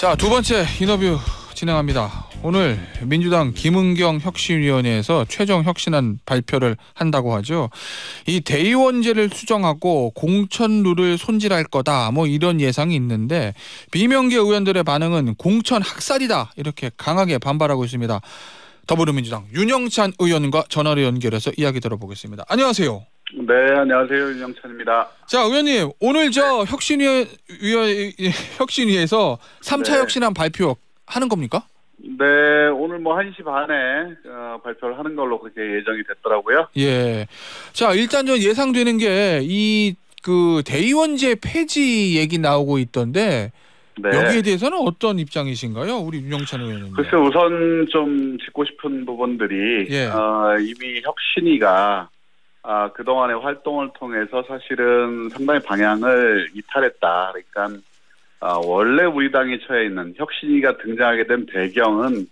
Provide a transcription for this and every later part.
자, 두 번째 인터뷰 진행합니다. 오늘 민주당 김은경 혁신위원회에서 최종 혁신안 발표를 한다고 하죠. 이 대의원제를 수정하고 공천룰을 손질할 거다, 뭐 이런 예상이 있는데 비명계 의원들의 반응은 공천 학살이다, 이렇게 강하게 반발하고 있습니다. 더불어민주당 윤영찬 의원과 전화로 연결해서 이야기 들어보겠습니다. 안녕하세요. 네, 안녕하세요. 윤영찬입니다. 자, 의원님, 오늘 저 혁신위에서 3차 혁신안 발표하는 겁니까? 네, 오늘 뭐 1시 반에 발표를 하는 걸로 그렇게 예정이 됐더라고요. 예. 자, 일단 저 예상되는 게 이 대의원제 폐지 얘기 나오고 있던데, 네. 여기에 대해서는 어떤 입장이신가요, 우리 윤영찬 의원님? 글쎄, 우선 좀 짚고 싶은 부분들이 이미 혁신위가 그동안의 활동을 통해서 사실은 상당히 방향을 이탈했다. 그러니까 원래 우리 당이 처해 있는 혁신위가 등장하게 된 배경은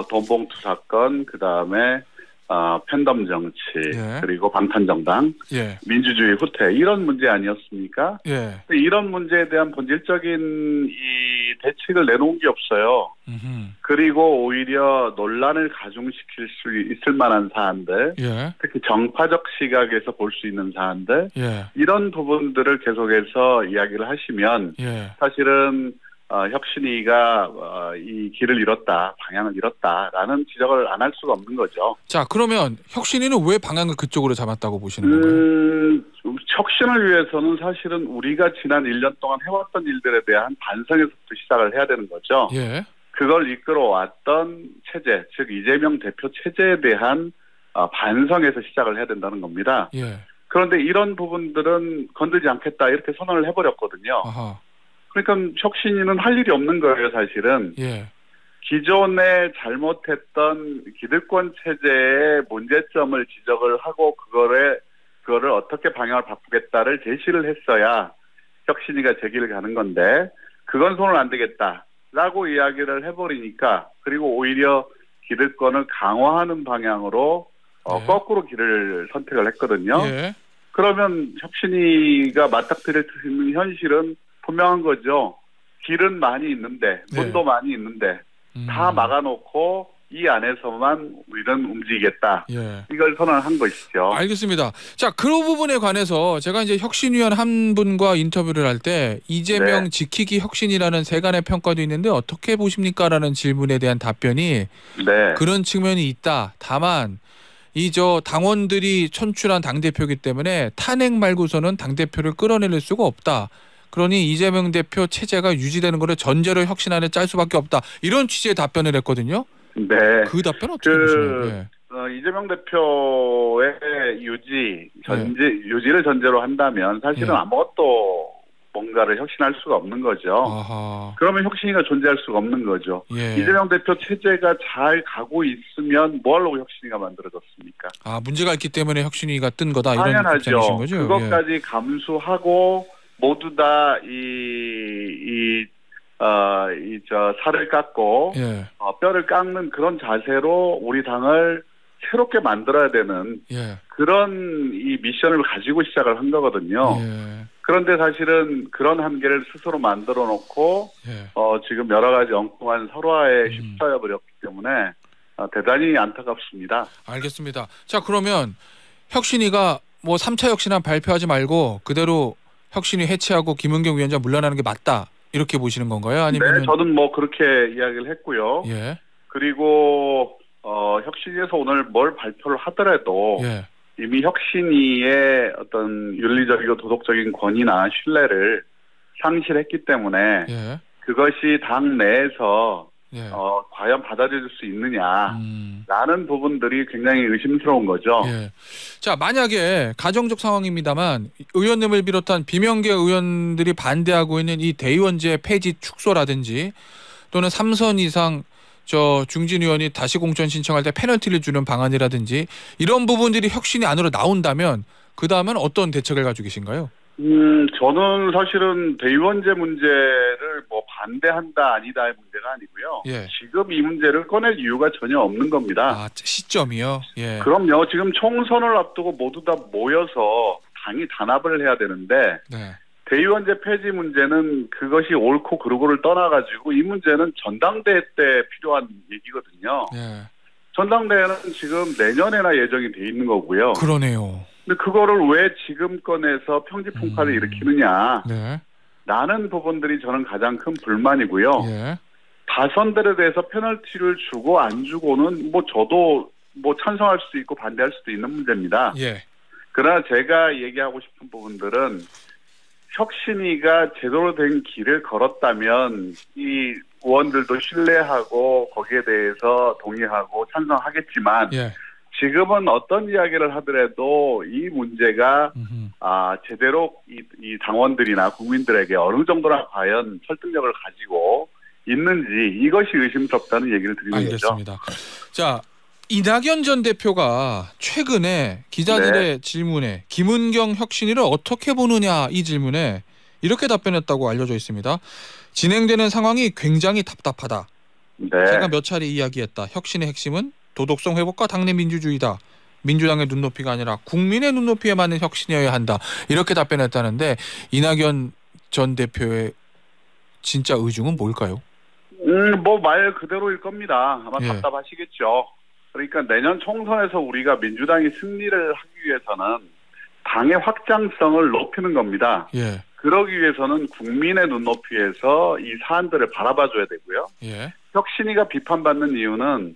돈봉투 사건, 그다음에 팬덤 정치, 그리고 방탄정당, 민주주의 후퇴, 이런 문제 아니었습니까? 이런 문제에 대한 본질적인 이 대책을 내놓은 게 없어요. 그리고 오히려 논란을 가중시킬 수 있을 만한 사안들, 특히 정파적 시각에서 볼 수 있는 사안들, 이런 부분들을 계속해서 이야기를 하시면 사실은 혁신위가 이 길을 잃었다, 방향을 잃었다라는 지적을 안 할 수가 없는 거죠. 자, 그러면 혁신위는 왜 방향을 그쪽으로 잡았다고 보시는 건가요? 혁신을 위해서는 사실은 우리가 지난 1년 동안 해왔던 일들에 대한 반성에서부터 시작을 해야 되는 거죠. 그걸 이끌어왔던 체제, 즉 이재명 대표 체제에 대한 반성에서 시작을 해야 된다는 겁니다. 그런데 이런 부분들은 건들지 않겠다, 이렇게 선언을 해버렸거든요. 그러니까 혁신위는 할 일이 없는 거예요, 사실은. 기존에 잘못했던 기득권 체제의 문제점을 지적을 하고 그거를 어떻게 방향을 바꾸겠다를 제시를 했어야 혁신위가 제기를 가는 건데, 그건 손을 안 대겠다라고 이야기를 해버리니까, 그리고 오히려 기득권을 강화하는 방향으로 거꾸로 길을 선택을 했거든요. 그러면 혁신위가 맞닥뜨릴 수 있는 현실은 분명한 거죠. 길은 많이 있는데, 문도 많이 있는데 다 막아놓고 이 안에서만 우리는 움직이겠다. 이걸 선언한 것이죠. 알겠습니다. 자, 그 부분에 관해서 제가 이제 혁신위원 한 분과 인터뷰를 할 때 이재명 지키기 혁신이라는 세간의 평가도 있는데 어떻게 보십니까? 라는 질문에 대한 답변이 그런 측면이 있다. 다만 당원들이 선출한 당대표이기 때문에 탄핵 말고서는 당대표를 끌어낼 수가 없다. 그러니 이재명 대표 체제가 유지되는 거를 전제로 혁신안에 짤 수밖에 없다. 이런 취지의 답변을 했거든요. 그 답변은 어떻게 보시나요? 이재명 대표의 유지를 전제로 한다면 사실은 아무것도 뭔가를 혁신할 수가 없는 거죠. 그러면 혁신위가 존재할 수가 없는 거죠. 이재명 대표 체제가 잘 가고 있으면 뭐 하려고 혁신위가 만들어졌습니까? 문제가 있기 때문에 혁신위가 뜬 거다, 이런 당연하죠. 입장이신 거죠? 그것까지 감수하고 모두 다 살을 깎고 뼈를 깎는 그런 자세로 우리 당을 새롭게 만들어야 되는 그런 이 미션을 가지고 시작을 한 거거든요. 그런데 사실은 그런 한계를 스스로 만들어 놓고 지금 여러 가지 엉뚱한 설화에 휩싸여 버렸기 때문에 대단히 안타깝습니다. 알겠습니다. 자, 그러면 혁신위가 뭐 3차 혁신안 발표하지 말고 그대로 혁신위 해체하고 김은경 위원장 물러나는 게 맞다, 이렇게 보시는 건가요? 아니면? 네, 저는 뭐 그렇게 이야기를 했고요. 그리고 혁신위에서 오늘 뭘 발표를 하더라도 이미 혁신위의 어떤 윤리적이고 도덕적인 권위나 신뢰를 상실했기 때문에 그것이 당 내에서 과연 받아들일 수 있느냐라는 부분들이 굉장히 의심스러운 거죠. 자, 만약에 가정적 상황입니다만 의원님을 비롯한 비명계 의원들이 반대하고 있는 이 대의원제 폐지 축소라든지 또는 3선 이상 중진 의원이 다시 공천 신청할 때 페널티를 주는 방안이라든지 이런 부분들이 혁신이 안으로 나온다면 그 다음은 어떤 대책을 가지고 계신가요? 저는 사실은 대의원제 문제를 뭐 반대한다 아니다의 문제가 아니고요. 지금 이 문제를 꺼낼 이유가 전혀 없는 겁니다. 시점이요? 그럼요. 지금 총선을 앞두고 모두 다 모여서 당이 단합을 해야 되는데 대의원제 폐지 문제는 그것이 옳고 그르고를 떠나가지고 이 문제는 전당대회 때 필요한 얘기거든요. 예. 전당대회는 지금 내년에나 예정이 돼 있는 거고요. 그러네요. 근데 그거를 왜 지금 꺼내서 평지풍파를 일으키느냐. 네. 라는 부분들이 저는 가장 큰 불만이고요. 예. 다선들에 대해서 페널티를 주고 안 주고는 뭐 저도 뭐 찬성할 수도 있고 반대할 수도 있는 문제입니다. 예. 그러나 제가 얘기하고 싶은 부분들은 혁신위가 제대로 된 길을 걸었다면 이 의원들도 신뢰하고 거기에 대해서 동의하고 찬성하겠지만 예. 지금은 어떤 이야기를 하더라도 이 문제가 제대로 이 당원들이나 국민들에게 어느 정도나 과연 설득력을 가지고 있는지 이것이 의심스럽다는 얘기를 드리는 알겠습니다. 거죠. 자, 이낙연 전 대표가 최근에 기자들의 질문에 김은경 혁신위를 어떻게 보느냐 이 질문에 이렇게 답변했다고 알려져 있습니다. 진행되는 상황이 굉장히 답답하다. 네. 제가 몇 차례 이야기했다. 혁신의 핵심은 도덕성 회복과 당내 민주주의다. 민주당의 눈높이가 아니라 국민의 눈높이에 맞는 혁신이어야 한다. 이렇게 답변했다는데 이낙연 전 대표의 진짜 의중은 뭘까요? 뭐 말 그대로일 겁니다. 아마 예. 답답하시겠죠. 그러니까 내년 총선에서 우리가 민주당이 승리를 하기 위해서는 당의 확장성을 높이는 겁니다. 예. 그러기 위해서는 국민의 눈높이에서 이 사안들을 바라봐줘야 되고요. 예. 혁신위가 비판받는 이유는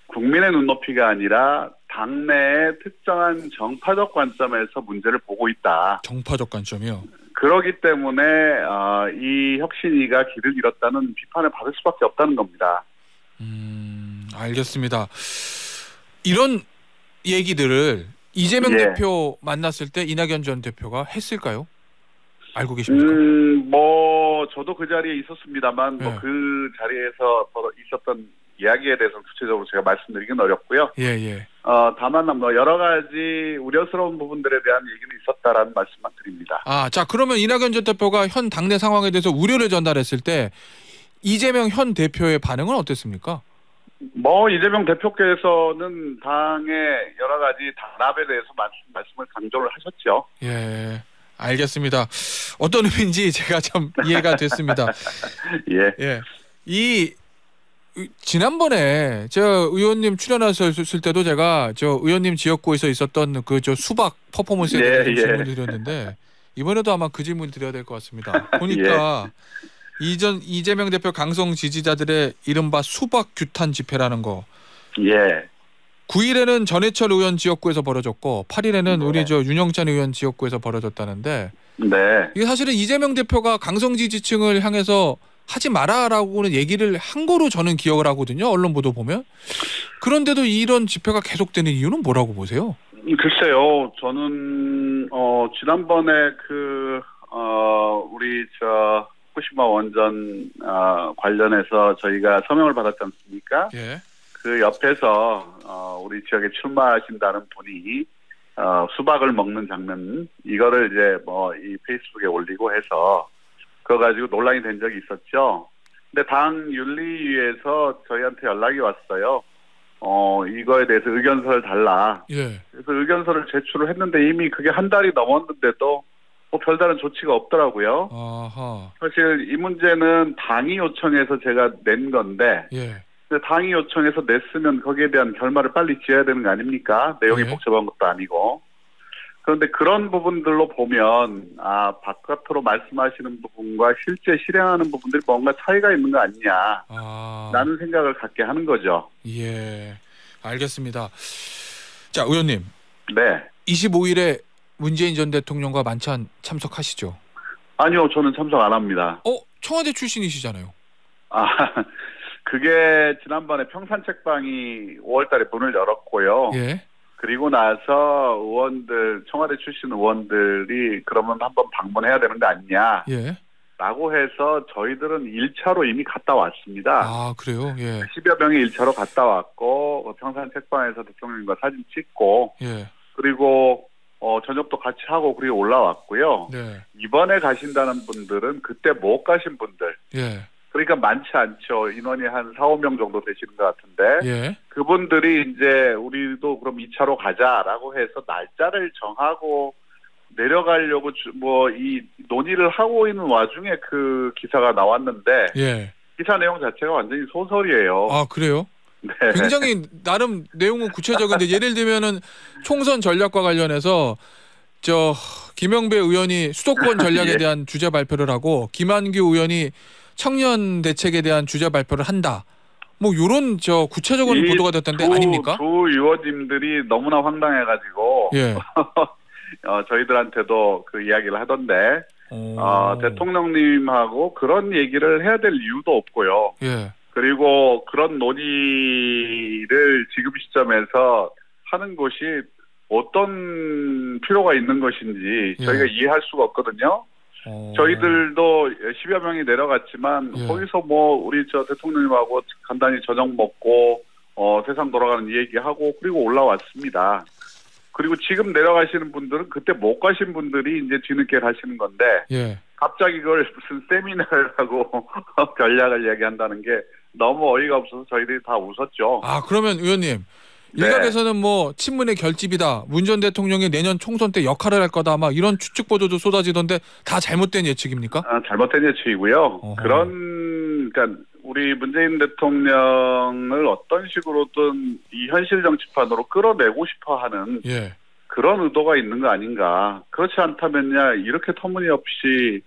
국민의 눈높이가 아니라 당내의 특정한 정파적 관점에서 문제를 보고 있다. 정파적 관점이요? 그러기 때문에 이 혁신위가 길을 잃었다는 비판을 받을 수밖에 없다는 겁니다. 알겠습니다. 이런 얘기들을 이재명 대표 만났을 때 이낙연 전 대표가 했을까요? 알고 계십니까? 뭐 저도 그 자리에 있었습니다만 뭐 그 자리에서 있었던 이야기에 대해서는 구체적으로 제가 말씀드리긴 어렵고요. 예. 다만 뭐 여러 가지 우려스러운 부분들에 대한 얘기는 있었다라는 말씀만 드립니다. 자 그러면 이낙연 전 대표가 현 당내 상황에 대해서 우려를 전달했을 때 이재명 현 대표의 반응은 어땠습니까? 뭐 이재명 대표께서는 당의 여러 가지 단합에 대해서 말씀을 강조를 하셨죠. 예, 알겠습니다. 어떤 의미인지 제가 좀 이해가 됐습니다. 예. 이 지난번에 저 의원님 출연하셨을 때도 제가 저 의원님 지역구에서 있었던 그 저 수박 퍼포먼스에 대해서 질문을 드렸는데 이번에도 아마 그 질문을 드려야 될 것 같습니다. 보니까 이재명 대표 강성 지지자들의 이른바 수박 규탄 집회라는 거. 9일에는 전해철 의원 지역구에서 벌어졌고 8일에는 우리 저 윤영찬 의원 지역구에서 벌어졌다는데 이게 사실은 이재명 대표가 강성 지지층을 향해서 하지 마라라고는 얘기를 한 거로 저는 기억을 하거든요. 언론 보도 보면. 그런데도 이런 집회가 계속되는 이유는 뭐라고 보세요? 글쎄요. 저는 지난번에 우리 저 후쿠시마 원전 관련해서 저희가 서명을 받았지 않습니까? 예. 그 옆에서 우리 지역에 출마하신다는 분이 수박을 먹는 장면 이거를 이제 뭐 이 페이스북에 올리고 해서 그거 가지고 논란이 된 적이 있었죠. 근데 당 윤리위에서 저희한테 연락이 왔어요. 이거에 대해서 의견서를 달라. 예. 그래서 의견서를 제출을 했는데 이미 그게 한 달이 넘었는데도 뭐 별다른 조치가 없더라고요. 아하. 사실 이 문제는 당이 요청해서 제가 낸 건데 근데 당이 요청해서 냈으면 거기에 대한 결말을 빨리 지어야 되는 거 아닙니까? 내용이 복잡한 것도 아니고. 그런데 그런 부분들로 보면 바깥으로 말씀하시는 부분과 실제 실행하는 부분들이 뭔가 차이가 있는 거 아니냐 라는 생각을 갖게 하는 거죠. 예, 알겠습니다. 자, 의원님. 네. 25일에 문재인 전 대통령과 만찬 참석하시죠? 아니요, 저는 참석 안 합니다. 청와대 출신이시잖아요. 그게 지난번에 평산책방이 5월달에 문을 열었고요. 예. 그리고 나서 의원들, 청와대 출신 의원들이 그러면 한번 방문해야 되는 거 아니냐. 라고 해서 저희들은 1차로 이미 갔다 왔습니다. 그래요? 예. 10여 명이 1차로 갔다 왔고, 평산책방에서 대통령님과 사진 찍고, 그리고 저녁도 같이 하고, 그리고 올라왔고요. 이번에 가신다는 분들은 그때 못 가신 분들. 그러니까 많지 않죠. 인원이 한 4, 5명 정도 되시는 것 같은데 그분들이 이제 우리도 그럼 2차로 가자라고 해서 날짜를 정하고 내려가려고 뭐 이 논의를 하고 있는 와중에 그 기사가 나왔는데 예. 기사 내용 자체가 완전히 소설이에요. 아, 그래요? 네. 굉장히 나름 내용은 구체적인데 예를 들면은 총선 전략과 관련해서 김영배 의원이 수도권 전략에 예. 대한 주제 발표를 하고 김한규 의원이 청년 대책에 대한 주제 발표를 한다. 뭐 이런 구체적인 보도가 됐던데 아닙니까? 두 의원님들이 너무나 황당해가지고 예. 저희들한테도 그 이야기를 하던데 대통령님하고 그런 얘기를 해야 될 이유도 없고요. 예. 그리고 그런 논의를 지금 시점에서 하는 것이 어떤 필요가 있는 것인지 저희가 이해할 수가 없거든요. 저희들도 10여 명이 내려갔지만 거기서 뭐 우리 대통령님하고 간단히 저녁 먹고 세상 돌아가는 얘기하고 그리고 올라왔습니다. 그리고 지금 내려가시는 분들은 그때 못 가신 분들이 이제 뒤늦게 가시는 건데 갑자기 그걸 무슨 세미나를 하고 전략을 이야기한다는 게 너무 어이가 없어서 저희들이 다 웃었죠. 아, 그러면 의원님 일각에서는 뭐 친문의 결집이다. 문 전 대통령이 내년 총선 때 역할을 할 거다. 막 이런 추측 보도도 쏟아지던데 다 잘못된 예측입니까? 잘못된 예측이고요. 그러니까 우리 문재인 대통령을 어떤 식으로든 이 현실 정치판으로 끌어내고 싶어하는 그런 의도가 있는 거 아닌가. 그렇지 않다면야 이렇게 터무니없이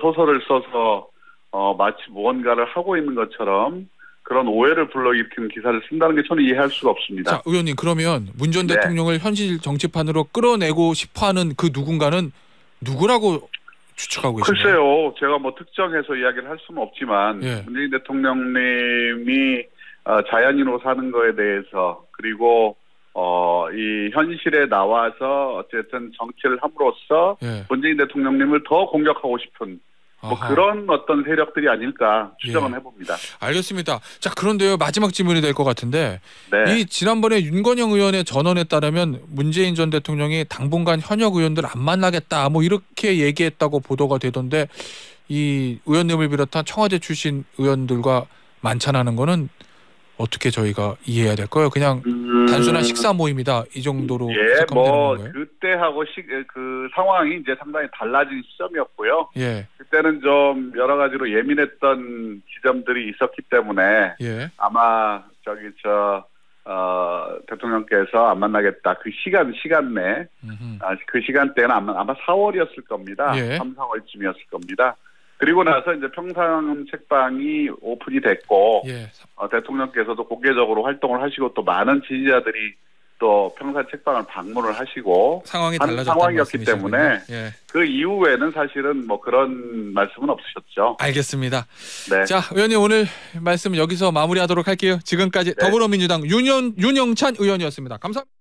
소설을 써서 마치 무언가를 하고 있는 것처럼 그런 오해를 불러일으키는 기사를 쓴다는 게 저는 이해할 수가 없습니다. 자, 의원님 그러면 문 전 대통령을 현실 정치판으로 끌어내고 싶어하는 그 누군가는 누구라고 추측하고 계신가요? 글쎄요. 제가 뭐 특정해서 이야기를 할 수는 없지만 문재인 대통령님이 자연인으로 사는 거에 대해서 그리고 이 현실에 나와서 어쨌든 정치를 함으로써 문재인 대통령님을 더 공격하고 싶은 뭐 그런 어떤 세력들이 아닐까 추정은 해봅니다. 알겠습니다. 자, 그런데요. 마지막 질문이 될 것 같은데 이 지난번에 윤건영 의원의 전언에 따르면 문재인 전 대통령이 당분간 현역 의원들 안 만나겠다 뭐 이렇게 얘기했다고 보도가 되던데 이 의원님을 비롯한 청와대 출신 의원들과 만찬하는 거는 어떻게 저희가 이해해야 될까요? 그냥 단순한 식사 모임이다 이 정도로 해석하면 되는 건가요? 그때하고 그 상황이 이제 상당히 달라진 시점이었고요. 그때는 좀 여러 가지로 예민했던 지점들이 있었기 때문에 아마 대통령께서 안 만나겠다 그 시간 내 그 시간대는 아마 4월이었을 겁니다. 3, 4월쯤이었을 겁니다. 그리고 나서 이제 평상 책방이 오픈이 됐고 대통령께서도 공개적으로 활동을 하시고 또 많은 지지자들이 또 평상 책방을 방문을 하시고 상황이 한 상황이었기 때문에 그 이후에는 사실은 뭐 그런 말씀은 없으셨죠. 알겠습니다. 자, 의원님 오늘 말씀 여기서 마무리하도록 할게요. 지금까지 더불어민주당 윤영찬 의원이었습니다. 감사합니다.